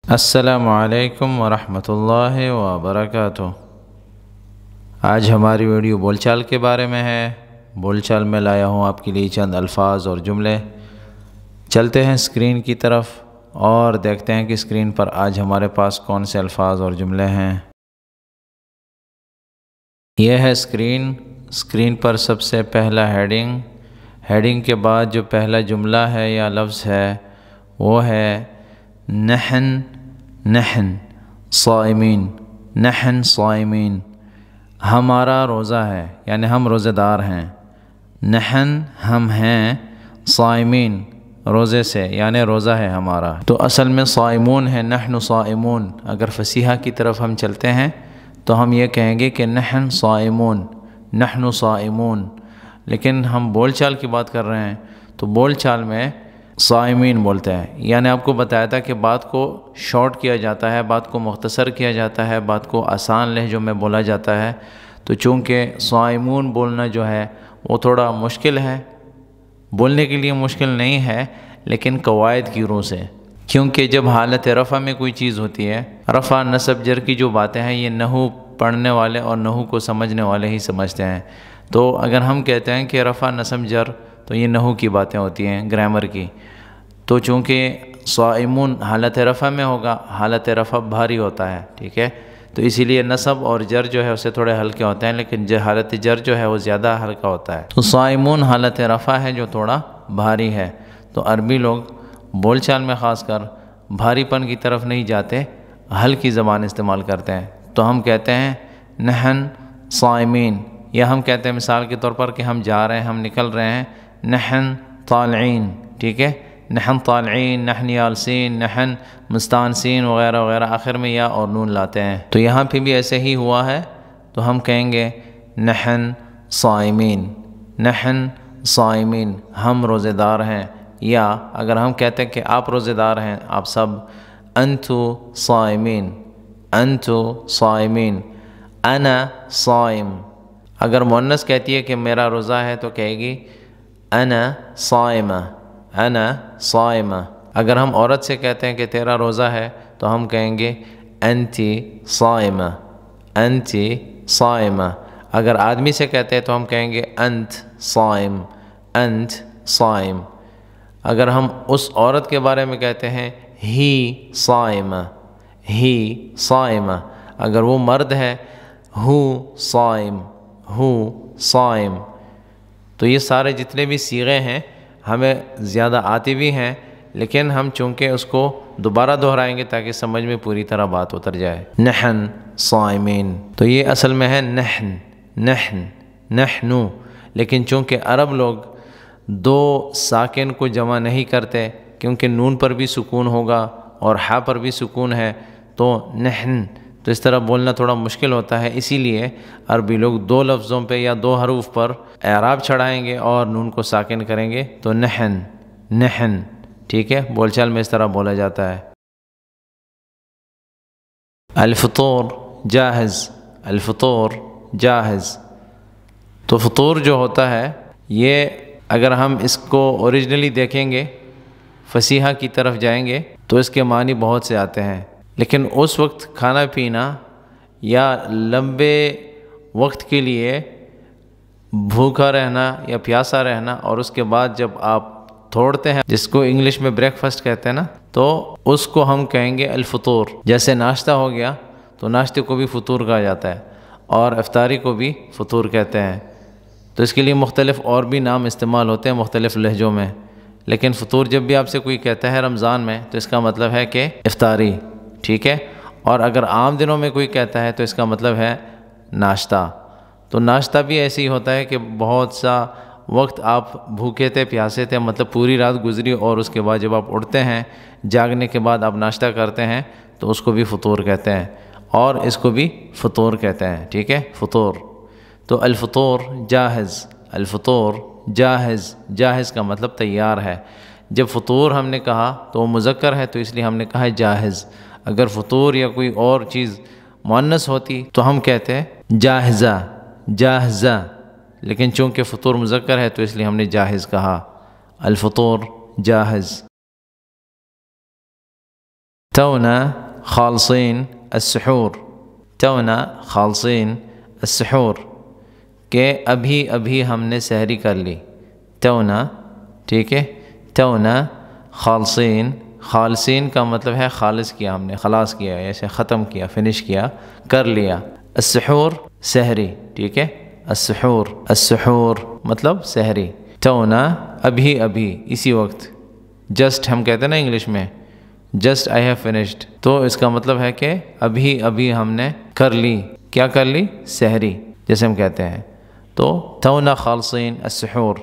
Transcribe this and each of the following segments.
السلام علیکم ورحمۃ اللہ وبرکاتہ۔ آج ہماری ویڈیو بول چال کے بارے میں ہے۔ بول چال میں لایا ہوں آپ کے لیے چند الفاظ اور جملے۔ چلتے ہیں اسکرین کی طرف اور دیکھتے ہیں کہ اسکرین پر آج ہمارے پاس کون سے الفاظ اور جملے ہیں۔ یہ ہے اسکرین پر سب سے پہلا ہیڈنگ کے بعد جو پہلا جملہ ہے یا لفظ ہے وہ ہے نحن صائمین۔ نحن صائمین، ہمارا روزہ ہے، یعنی ہم روزہ دار ہیں۔ نحن ہم ہیں، صائمین روزے سے، یعنی روزہ ہے ہمارا۔ تو اصل میں صائمون ہے، نحن صائمون۔ اگر فصیحہ کی طرف ہم چلتے ہیں تو ہم یہ کہیں گے کہ نحن صائمون، نحن صائمون۔ لیکن ہم بول چال کی بات کر رہے ہیں تو بول چال میں صائمین بولتے ہیں۔ یعنی آپ کو بتایا تھا کہ بات کو شارٹ کیا جاتا ہے، بات کو مختصر کیا جاتا ہے، بات کو آسان لہجوں میں بولا جاتا ہے۔ تو چونکہ صائمون بولنا جو ہے وہ تھوڑا مشکل ہے، بولنے کے لیے مشکل نہیں ہے لیکن قواعد کی روح سے، کیونکہ جب حالت رفع میں کوئی چیز ہوتی ہے، رفع نصب جر کی جو باتیں ہیں یہ نحو پڑھنے والے اور نحو کو سمجھنے والے ہی سمجھتے ہیں۔ تو اگر ہم کہتے ہیں کہ رفع نصب جر تو یہ نحو کی باتیں ہوتی ہیں، گرامر کی۔ تو چونکہ صائمون حالت رفع میں ہوگا، حالت رفع بھاری ہوتا ہے، ٹھیک ہے، تو اسی لیے نصب اور جر جو ہے اسے تھوڑے ہلکے ہوتے ہیں، لیکن حالت جر جو ہے وہ زیادہ ہلکا ہوتا ہے۔ تو صائمون حالت رفع ہے جو تھوڑا بھاری ہے۔ تو عربی لوگ بول چال میں خاص کر بھاری پن کی طرف نہیں جاتے، ہلکی زبان استعمال کرتے ہیں۔ تو ہم کہتے ہیں نحن صائمین، یا ہم کہتے ہیں مثال کے طور پر کہ ہم جا رہے ہیں، ہم نکل رہے ہیں، نحن طالعین، ٹھیک ہے، نحن طالعین، نحن یالسین، نحن مستانسین وغیرہ وغیرہ، آخر میں یا اور نون لاتے ہیں۔ تو یہاں پہ بھی ایسے ہی ہوا ہے، تو ہم کہیں گے نحن صائمین، نحن صائمین، ہم روزے دار ہیں۔ یا اگر ہم کہتے ہیں کہ آپ روزے دار ہیں، آپ سب، انتو صائمین، انتو صائمین، انا صائم۔ اگر مؤنث کہتی ہے کہ میرا روزہ ہے تو کہے گی انا صائمہ، انا صائمہ۔ اگر ہم عورت سے کہتے ہیں کہ تیرا روزہ ہے تو ہم کہیں گے انتی صائمہ، انتی صائمہ۔ اگر آدمی سے کہتے ہیں تو ہم کہیں گے انت صائم، انت صائم۔ اگر ہم اس عورت کے بارے میں کہتے ہیں ہی صائمہ، ہی صائمہ۔ اگر وہ مرد ہے ہو صائم، ہو صائم۔ تو یہ سارے جتنے بھی صیغے ہیں ہمیں زیادہ آتی بھی ہیں، لیکن ہم چونکہ اس کو دوبارہ دہرائیں گے تاکہ سمجھ میں پوری طرح بات اتر جائے۔ نحن صائمین، تو یہ اصل میں ہے نحن، نحن، نحنو۔ لیکن چونکہ عرب لوگ دو ساکن کو جمع نہیں کرتے، کیونکہ نون پر بھی سکون ہوگا اور ہا پر بھی سکون ہے، تو نحن، تو اس طرح بولنا تھوڑا مشکل ہوتا ہے۔ اسی لیے عربی لوگ دو لفظوں پہ یا دو حروف پر اعراب چڑھائیں گے اور نون کو ساکن کریں گے، تو نحن، نحن، ٹھیک ہے، بول چال میں اس طرح بولا جاتا ہے۔ الفطور جاہز، الفطور جاہز۔ تو فطور جو ہوتا ہے یہ اگر ہم اس کو اوریجنلی دیکھیں گے، فصیحہ کی طرف جائیں گے تو اس کے معنی بہت سے آتے ہیں، لیکن اس وقت کھانا پینا یا لمبے وقت کے لیے بھوکا رہنا یا پیاسا رہنا، اور اس کے بعد جب آپ توڑتے ہیں، جس کو انگلش میں بریک فاسٹ کہتے ہیں نا، تو اس کو ہم کہیں گے الفطور۔ جیسے ناشتہ ہو گیا تو ناشتے کو بھی فطور کہا جاتا ہے، اور افطاری کو بھی فطور کہتے ہیں۔ تو اس کے لیے مختلف اور بھی نام استعمال ہوتے ہیں مختلف لہجوں میں، لیکن فطور جب بھی آپ سے کوئی کہتا ہے رمضان میں تو اس کا مطلب ہے کہ افطاری، ٹھیک ہے، اور اگر عام دنوں میں کوئی کہتا ہے تو اس کا مطلب ہے ناشتہ۔ تو ناشتہ بھی ایسے ہی ہوتا ہے کہ بہت سا وقت آپ بھوکے تھے، پیاسے تھے، مطلب پوری رات گزری، اور اس کے بعد جب آپ اٹھتے ہیں جاگنے کے بعد آپ ناشتہ کرتے ہیں تو اس کو بھی فطور کہتے ہیں، اور اس کو بھی فطور کہتے ہیں، ٹھیک ہے، فطور۔ تو الفطور جاہز، الفطور جاہز، جاہز کا مطلب تیار ہے۔ جب فطور ہم نے کہا تو وہ مذکر ہے تو اس لیے ہم نے کہا ہے جاہز۔ اگر فطور یا کوئی اور چیز مؤنث ہوتی تو ہم کہتے جاہزہ، جاہزہ، لیکن چونکہ فطور مذکر ہے تو اس لیے ہم نے جاہز کہا، الفطور جاہز۔ تونا خالصين السحور، تونا خالصين السحور کہ ابھی ابھی ہم نے سحری کر لی، تونا، ٹھیک ہے، تونا خالصین، خالصین کا مطلب ہے خالص کیا، ہم نے خلاص کیا، ایسے ختم کیا، فنش کیا، کر لیا۔ السحور سحری، ٹھیک ہے، السحور، السحور مطلب سحری، تونا ابھی ابھی، اسی وقت، جسٹ ہم کہتے ہیں نا انگلش میں جسٹ آئی ہیو فنشڈ، تو اس کا مطلب ہے کہ ابھی ابھی ہم نے کر لی، کیا کر لی؟ سحری، جیسے ہم کہتے ہیں۔ تو تونا خالصین السحور،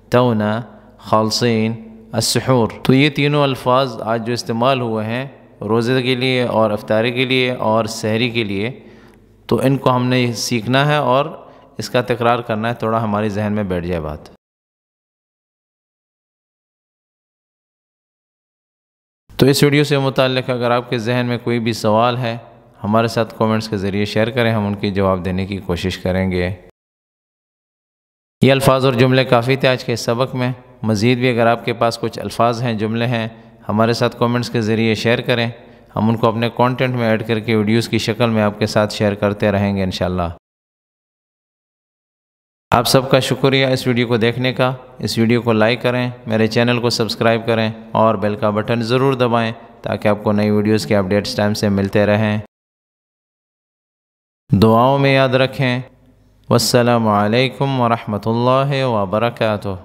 تونا خالصین السحور، تو یہ تینوں الفاظ آج جو استعمال ہوئے ہیں روزے کے لیے اور افطاری کے لیے اور سحری کے لیے، تو ان کو ہم نے سیکھنا ہے اور اس کا تکرار کرنا ہے، تھوڑا ہمارے ذہن میں بیٹھ جائے بات۔ تو اس ویڈیو سے متعلق اگر آپ کے ذہن میں کوئی بھی سوال ہے ہمارے ساتھ کومنٹس کے ذریعے شیئر کریں، ہم ان کی جواب دینے کی کوشش کریں گے۔ یہ الفاظ اور جملے کافی تھے آج کے اس سبق میں، مزید بھی اگر آپ کے پاس کچھ الفاظ ہیں، جملے ہیں، ہمارے ساتھ کومنٹس کے ذریعے شیئر کریں، ہم ان کو اپنے کانٹینٹ میں ایڈ کر کے ویڈیوز کی شکل میں آپ کے ساتھ شیئر کرتے رہیں گے انشاءاللہ۔ آپ سب کا شکریہ اس ویڈیو کو دیکھنے کا، اس ویڈیو کو لائک کریں، میرے چینل کو سبسکرائب کریں اور بیل کا بٹن ضرور دبائیں تاکہ آپ کو نئی ویڈیوز کے اپڈیٹس ٹائم سے ملتے رہیں۔ دعاؤں میں یاد رکھیں۔ والسلام علیکم ورحمۃ اللہ وبرکاتہ۔